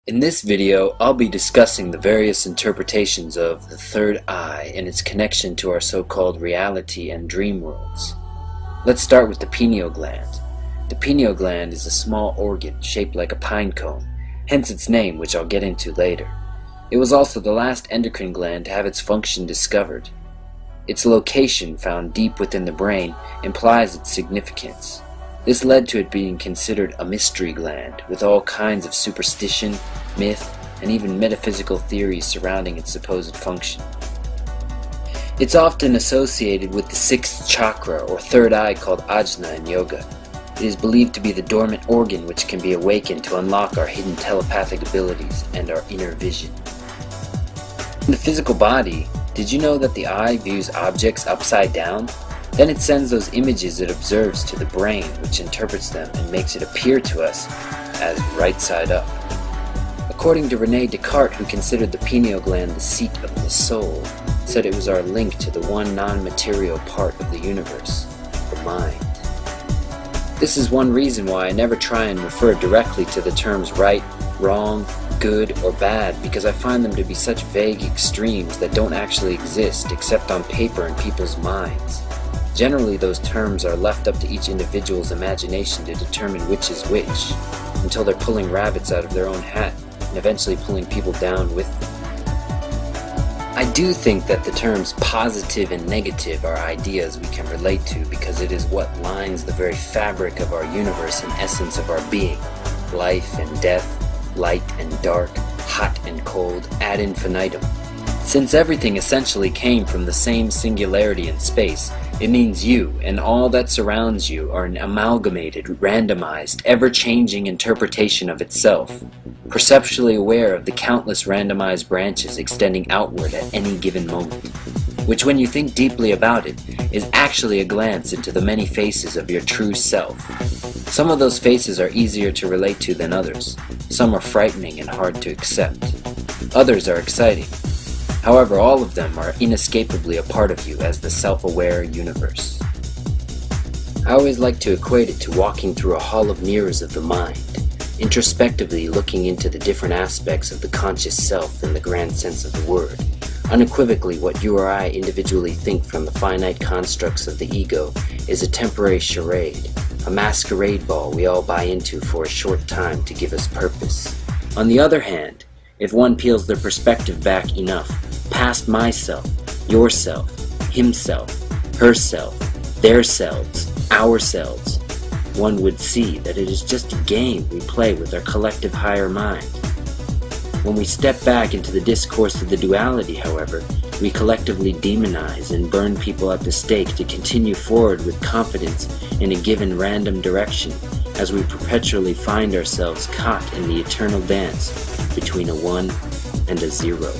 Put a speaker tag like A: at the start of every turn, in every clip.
A: In this video, I'll be discussing the various interpretations of the third eye and its connection to our so-called reality and dream worlds. Let's start with the pineal gland. The pineal gland is a small organ shaped like a pine cone, hence its name, which I'll get into later. It was also the last endocrine gland to have its function discovered. Its location, found deep within the brain, implies its significance. This led to it being considered a mystery gland, with all kinds of superstition, myth, and even metaphysical theories surrounding its supposed function. It's often associated with the sixth chakra, or third eye, called ajna in yoga. It is believed to be the dormant organ which can be awakened to unlock our hidden telepathic abilities and our inner vision. In the physical body, did you know that the eye views objects upside down? Then it sends those images it observes to the brain, which interprets them and makes it appear to us as right side up. According to René Descartes, who considered the pineal gland the seat of the soul, said it was our link to the one non-material part of the universe, the mind. This is one reason why I never try and refer directly to the terms right, wrong, good, or bad, because I find them to be such vague extremes that don't actually exist except on paper in people's minds. Generally, those terms are left up to each individual's imagination to determine which is which, until they're pulling rabbits out of their own hat and eventually pulling people down with them. I do think that the terms positive and negative are ideas we can relate to because it is what lines the very fabric of our universe and essence of our being. Life and death, light and dark, hot and cold, ad infinitum. Since everything essentially came from the same singularity in space, it means you and all that surrounds you are an amalgamated, randomized, ever-changing interpretation of itself, perceptually aware of the countless randomized branches extending outward at any given moment, which when you think deeply about it, is actually a glance into the many faces of your true self. Some of those faces are easier to relate to than others. Some are frightening and hard to accept. Others are exciting. However, all of them are inescapably a part of you as the self-aware universe. I always like to equate it to walking through a hall of mirrors of the mind, introspectively looking into the different aspects of the conscious self in the grand sense of the word. Unequivocally, what you or I individually think from the finite constructs of the ego is a temporary charade, a masquerade ball we all buy into for a short time to give us purpose. On the other hand, if one peels their perspective back enough, past myself, yourself, himself, herself, their selves, ourselves, one would see that it is just a game we play with our collective higher mind. When we step back into the discourse of the duality, however, we collectively demonize and burn people at the stake to continue forward with confidence in a given random direction, as we perpetually find ourselves caught in the eternal dance between a 1 and a 0.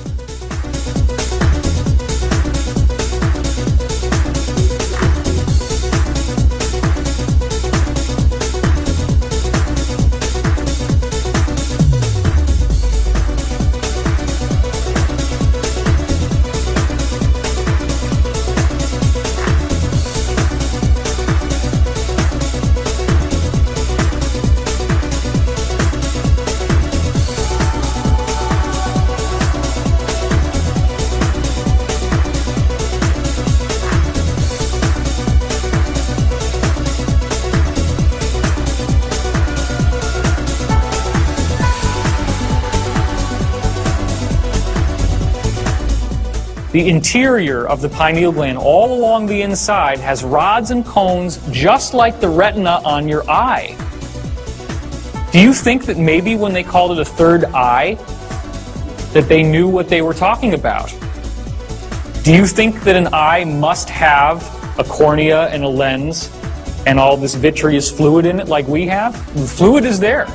B: The interior of the pineal gland, all along the inside, has rods and cones just like the retina on your eye. Do you think that maybe when they called it a third eye, that they knew what they were talking about? Do you think that an eye must have a cornea and a lens and all this vitreous fluid in it like we have? The fluid is there,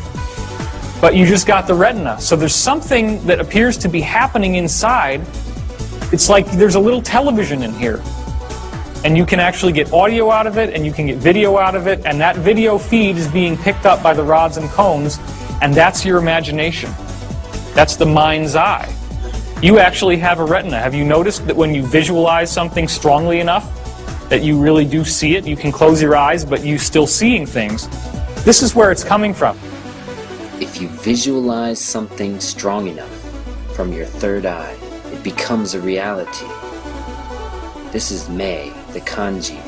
B: but you just got the retina. So there's something that appears to be happening inside. It's like there's a little television in here, and you can actually get audio out of it and you can get video out of it, and that video feed is being picked up by the rods and cones, and that's your imagination. That's the mind's eye. You actually have a retina. Have you noticed that when you visualize something strongly enough that you really do see it? You can close your eyes, but you're still seeing things. This is where it's coming from.
A: If you visualize something strong enough from your third eye, it becomes a reality. This is Mei, the kanji,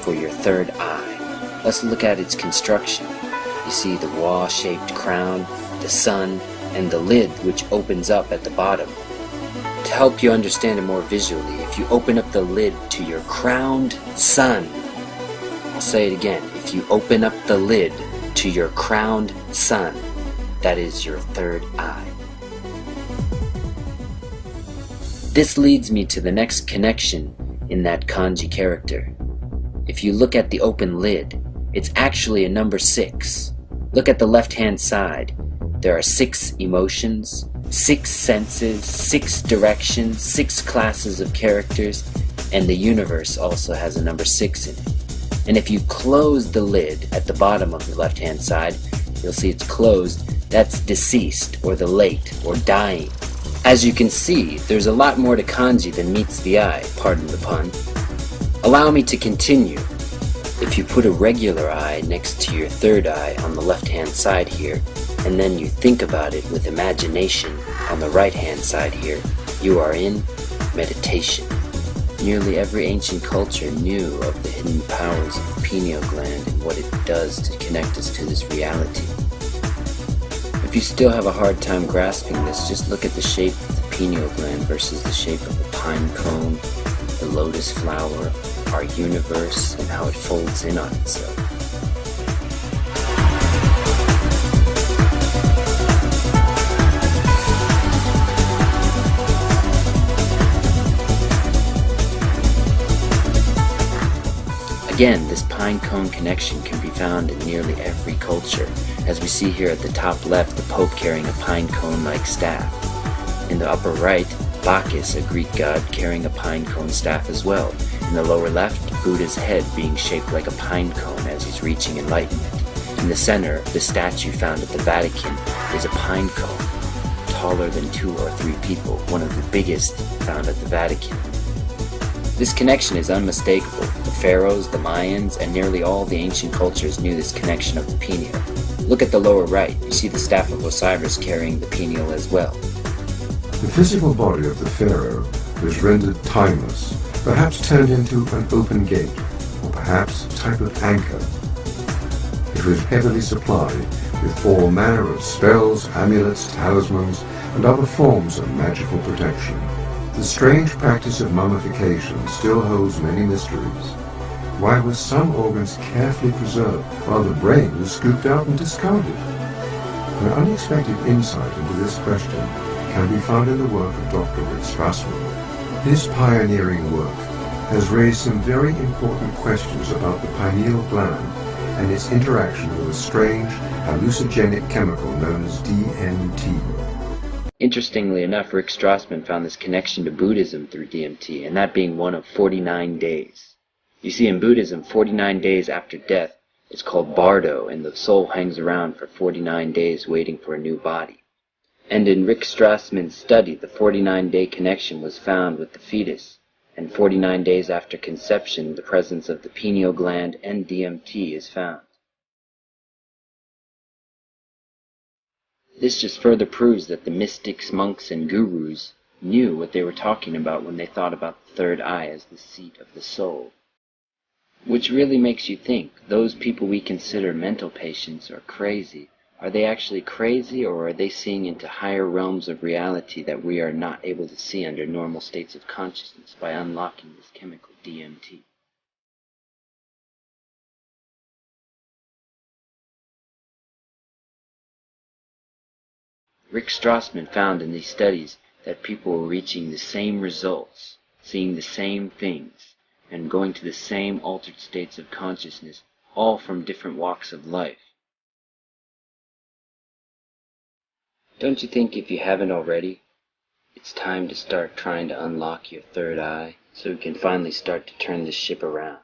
A: for your third eye. Let's look at its construction. You see the wall-shaped crown, the sun, and the lid which opens up at the bottom. To help you understand it more visually, if you open up the lid to your crowned sun, I'll say it again, if you open up the lid to your crowned sun, that is your third eye. This leads me to the next connection in that kanji character. If you look at the open lid, it's actually a number 6. Look at the left-hand side. There are 6 emotions, 6 senses, 6 directions, 6 classes of characters, and the universe also has a number 6 in it. And if you close the lid at the bottom of the left-hand side, you'll see it's closed. That's deceased, or the late, or dying. As you can see, there's a lot more to kanji than meets the eye, pardon the pun. Allow me to continue. If you put a regular eye next to your third eye on the left-hand side here, and then you think about it with imagination on the right-hand side here, you are in meditation. Nearly every ancient culture knew of the hidden powers of the pineal gland and what it does to connect us to this reality. If you still have a hard time grasping this, just look at the shape of the pineal gland versus the shape of the pine cone, the lotus flower, our universe, and how it folds in on itself. Again, this pine cone connection can be found in nearly every culture, as we see here at the top left, the Pope carrying a pine cone-like staff. In the upper right, Bacchus, a Greek god, carrying a pine cone staff as well. In the lower left, Buddha's head being shaped like a pine cone as he's reaching enlightenment. In the center, the statue found at the Vatican is a pine cone, taller than 2 or 3 people, one of the biggest found at the Vatican. This connection is unmistakable. The pharaohs, the Mayans, and nearly all the ancient cultures knew this connection of the pineal. Look at the lower right. You see the staff of Osiris carrying the pineal as well.
C: The physical body of the pharaoh was rendered timeless, perhaps turned into an open gate, or perhaps a type of anchor. It was heavily supplied with all manner of spells, amulets, talismans, and other forms of magical protection. The strange practice of mummification still holds many mysteries. Why were some organs carefully preserved while the brain was scooped out and discarded? An unexpected insight into this question can be found in the work of Dr. Rick Strassman. His pioneering work has raised some very important questions about the pineal gland and its interaction with a strange hallucinogenic chemical known as DMT.
A: Interestingly enough, Rick Strassman found this connection to Buddhism through DMT, and that being one of 49 days. You see, in Buddhism, 49 days after death is called bardo, and the soul hangs around for 49 days waiting for a new body. And in Rick Strassman's study, the 49-day connection was found with the fetus, and 49 days after conception, the presence of the pineal gland and DMT is found. This just further proves that the mystics, monks, and gurus knew what they were talking about when they thought about the third eye as the seat of the soul. Which really makes you think, those people we consider mental patients or crazy, are they actually crazy, or are they seeing into higher realms of reality that we are not able to see under normal states of consciousness by unlocking this chemical DMT? Rick Strassman found in these studies that people were reaching the same results, seeing the same things, and going to the same altered states of consciousness, all from different walks of life. Don't you think, if you haven't already, it's time to start trying to unlock your third eye so we can finally start to turn this ship around?